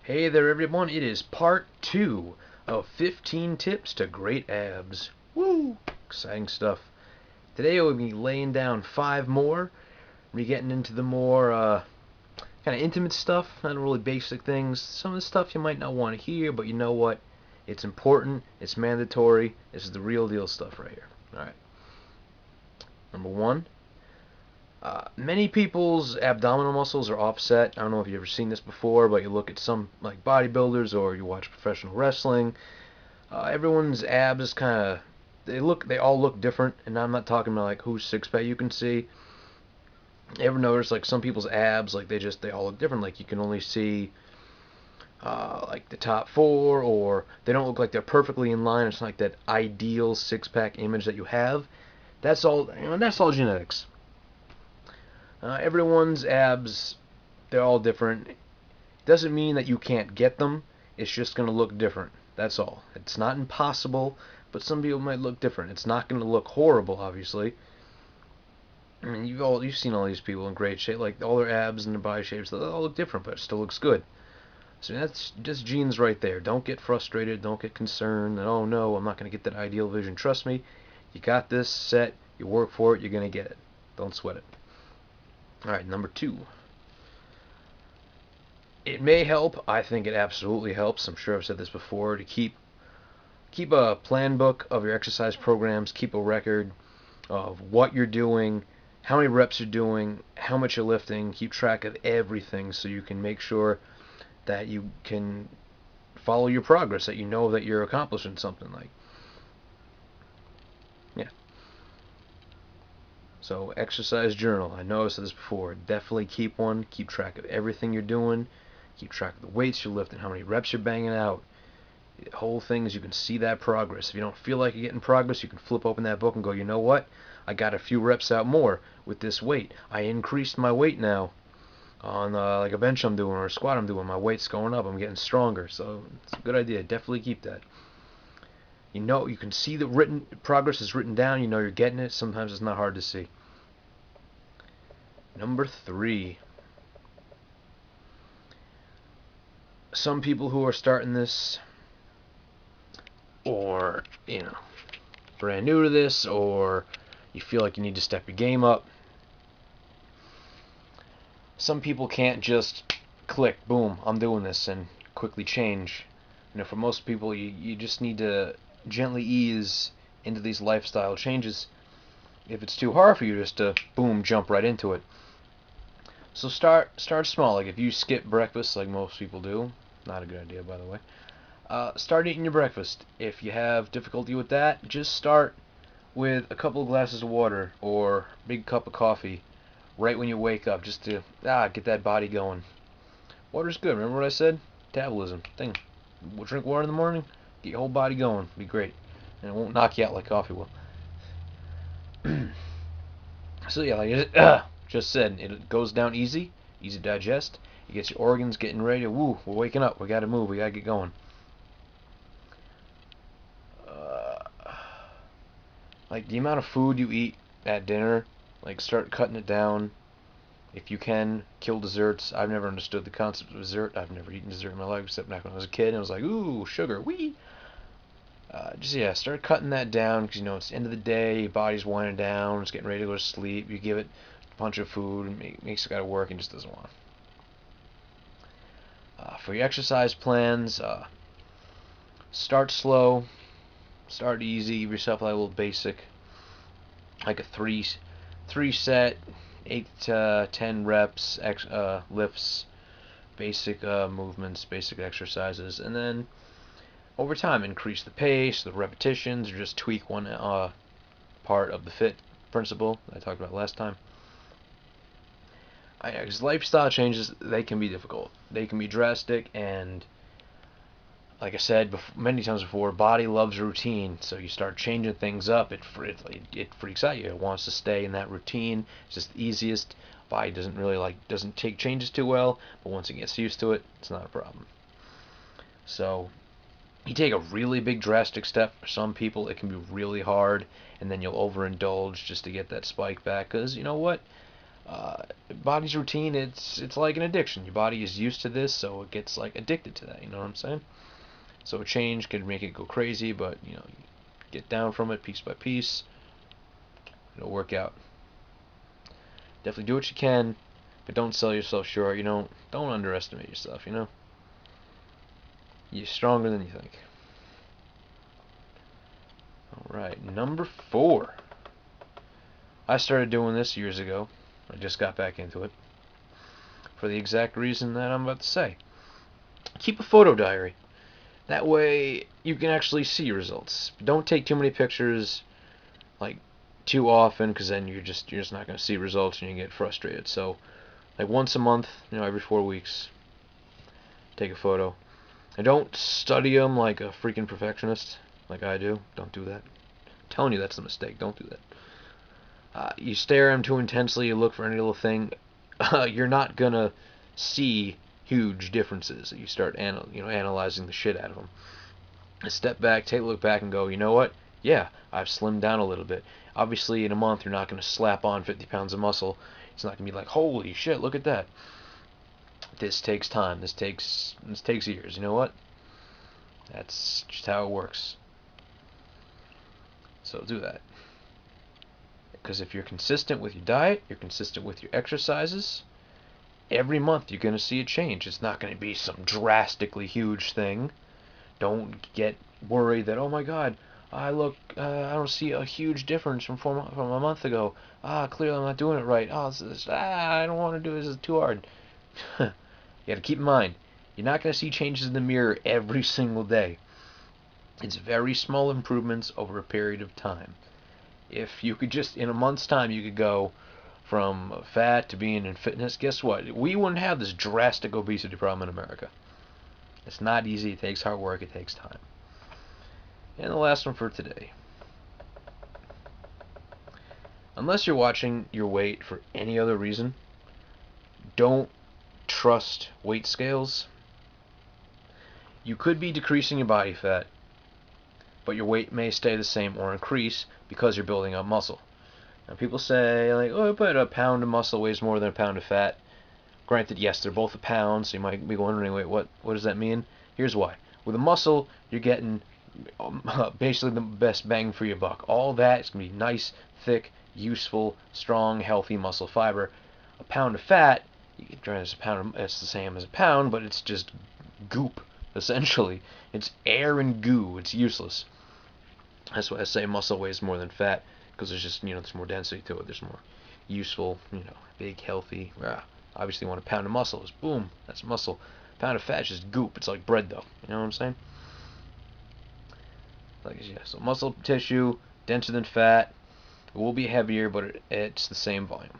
Hey there everyone, it is part 2 of 15 tips to great abs. Woo! Exciting stuff. Today we'll be laying down 5 more. We'll be getting into the more kind of intimate stuff, not really basic things. Some of the stuff you might not want to hear, but you know what? It's important, it's mandatory, this is the real deal stuff right here. Alright. Number 1. Many people's abdominal muscles are offset. I don't know if you've ever seen this before, but you look at some like bodybuilders or you watch professional wrestling. Everyone's abs kind of they all look different, and I'm not talking about like whose six pack you can see. You ever notice like some people's abs like they all look different? Like you can only see like the top four, or they don't look like they're perfectly in line. It's not like that ideal six pack image that you have. That's all. That's all genetics. Everyone's abs, they're all different. Doesn't mean that you can't get them. It's just going to look different. That's all. It's not impossible, but some people might look different. It's not going to look horrible, obviously. I mean, you've seen all these people in great shape, like all their abs and their body shapes. They all look different, but it still looks good. So that's just genes right there. Don't get frustrated. Don't get concerned. That, oh no, I'm not going to get that ideal vision. Trust me, you got this set. You work for it. You're going to get it. Don't sweat it. Alright, number 2. It may help. I think it absolutely helps. I'm sure I've said this before. To keep a plan book of your exercise programs. Keep a record of what you're doing, how many reps you're doing, how much you're lifting. Keep track of everything so you can make sure that you can follow your progress, that you know that you're accomplishing something. Like, yeah. So exercise journal. I know I said this before. Definitely keep one. Keep track of everything you're doing. Keep track of the weights you're lifting, how many reps you're banging out. The whole thing is you can see that progress. If you don't feel like you're getting progress, you can flip open that book and go, you know what? I got a few reps out more with this weight. I increased my weight now on like a bench I'm doing or a squat I'm doing. My weight's going up. I'm getting stronger. So it's a good idea. Definitely keep that. You know, you can see the written progress is written down. You know you're getting it. Sometimes it's not hard to see. Number 3. Some people who are starting this, or brand new to this, or you feel like you need to step your game up, some people can't just click, boom, I'm doing this, and quickly change. For most people, you just need to gently ease into these lifestyle changes. If it's too hard for you just to boom, jump right into it. So start small. Like if you skip breakfast like most people do, not a good idea, by the way. Start eating your breakfast. If you have difficulty with that, just start with a couple of glasses of water or a big cup of coffee right when you wake up, just to get that body going. Water's good. Remember what I said? Metabolism thing. We'll drink water in the morning, get your whole body going. Be great, and it won't knock you out like coffee will. So yeah, like I just said, it goes down easy to digest. It gets your organs getting ready. Woo, we're waking up. We got to move. We got to get going. Like the amount of food you eat at dinner, like start cutting it down. If you can, kill desserts. I've never understood the concept of dessert. I've never eaten dessert in my life except back when I was a kid, and I was like, ooh, sugar, wee. Start cutting that down, because it's the end of the day, your body's winding down, it's getting ready to go to sleep. You give it a bunch of food, and makes it gotta work, and just doesn't want. For your exercise plans, start slow, start easy, give yourself like a little basic, like a three set, 8 to 10 reps, lifts, basic movements, basic exercises, and then over time increase the pace, the repetitions, or just tweak one part of the fit principle that I talked about last time. Because lifestyle changes, they can be difficult. They can be drastic, and like I said many times before, body loves routine. So you start changing things up, it freaks out you. It wants to stay in that routine. It's just the easiest. Body doesn't take changes too well, but once it gets used to it, it's not a problem. So you take a really big drastic step. For some people, it can be really hard, and then you'll overindulge just to get that spike back. Because you know what? Body's routine, it's like an addiction. Your body is used to this, so it gets like addicted to that. You know what I'm saying? So a change could make it go crazy, but you get down from it piece by piece. It'll work out. Definitely do what you can, but don't sell yourself short. Don't underestimate yourself. You're stronger than you think. All right, number 4. I started doing this years ago. I just got back into it for the exact reason that I'm about to say. Keep a photo diary. That way you can actually see results. Don't take too many pictures, like too often, because then you're just not going to see results and you get frustrated. So, like once a month, every 4 weeks, take a photo. And don't study them like a freaking perfectionist, like I do. Don't do that. I'm telling you, that's the mistake. Don't do that. You stare at them too intensely, you look for any little thing, you're not gonna see huge differences. You start analyzing the shit out of them. Step back, take a look back, and go, you know what? Yeah, I've slimmed down a little bit. Obviously, in a month, you're not gonna slap on 50 pounds of muscle. It's not gonna be like, holy shit, look at that. This takes time. This takes years. You know what? That's just how it works. So do that. Because if you're consistent with your diet, you're consistent with your exercises, every month you're going to see a change. It's not going to be some drastically huge thing. Don't get worried that, oh my god, I don't see a huge difference from a month ago. Clearly I'm not doing it right. I don't want to do this. It's too hard. You got to keep in mind, you're not going to see changes in the mirror every single day. It's very small improvements over a period of time. If you could just, in a month's time, you could go from fat to being in fitness, guess what? We wouldn't have this drastic obesity problem in America. It's not easy. It takes hard work. It takes time. And the last one for today. Unless you're watching your weight for any other reason, don't trust weight scales. You could be decreasing your body fat, but your weight may stay the same or increase because you're building up muscle. Now people say, like, oh, but a pound of muscle weighs more than a pound of fat. Granted, yes, they're both a pound, so you might be wondering, wait, what does that mean? Here's why. With a muscle, you're getting basically the best bang for your buck. All that is going to be nice, thick, useful, strong, healthy muscle fiber. A pound of fat, it's the same as a pound, but it's just goop, essentially. It's air and goo. It's useless. That's why I say muscle weighs more than fat, because there's just, there's more density to it. There's more useful, big, healthy. Obviously, you want a pound of muscle. It's boom, that's muscle. A pound of fat is just goop. It's like bread, though. You know what I'm saying? So muscle tissue, denser than fat. It will be heavier, but it's the same volume.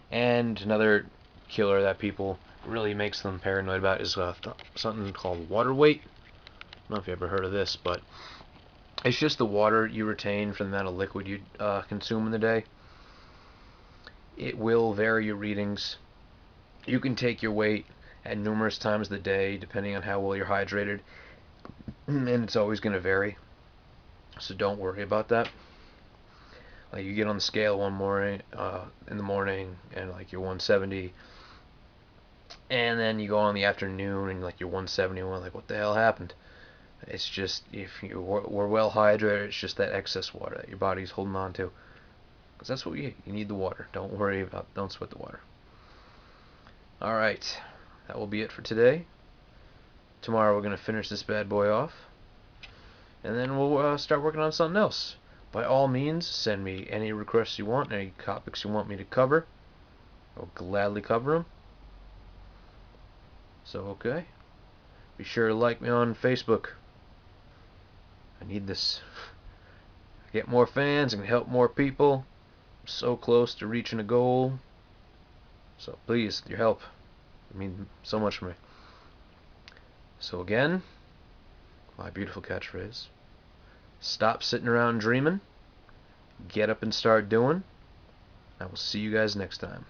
And another killer that people really makes them paranoid about is something called water weight. I don't know if you ever heard of this, but it's just the water you retain from the amount of liquid you consume in the day. It will vary your readings. You can take your weight at numerous times of the day, depending on how well you're hydrated, and it's always going to vary. So don't worry about that. Like you get on the scale one morning, in the morning, and like you're 170, and then you go on the afternoon and like you're 171. Like, what the hell happened? It's just, if you were well hydrated, it's just that excess water that your body's holding on to. Because that's what you need the water. Don't sweat the water. Alright, that will be it for today. Tomorrow we're going to finish this bad boy off. And then we'll start working on something else. By all means, send me any requests you want, any topics you want me to cover. I'll gladly cover them. So, okay. Be sure to like me on Facebook. I need this. Get more fans and help more people. I'm so close to reaching a goal. So please, your help. It means so much for me. So again, my beautiful catchphrase. Stop sitting around dreaming. Get up and start doing. I will see you guys next time.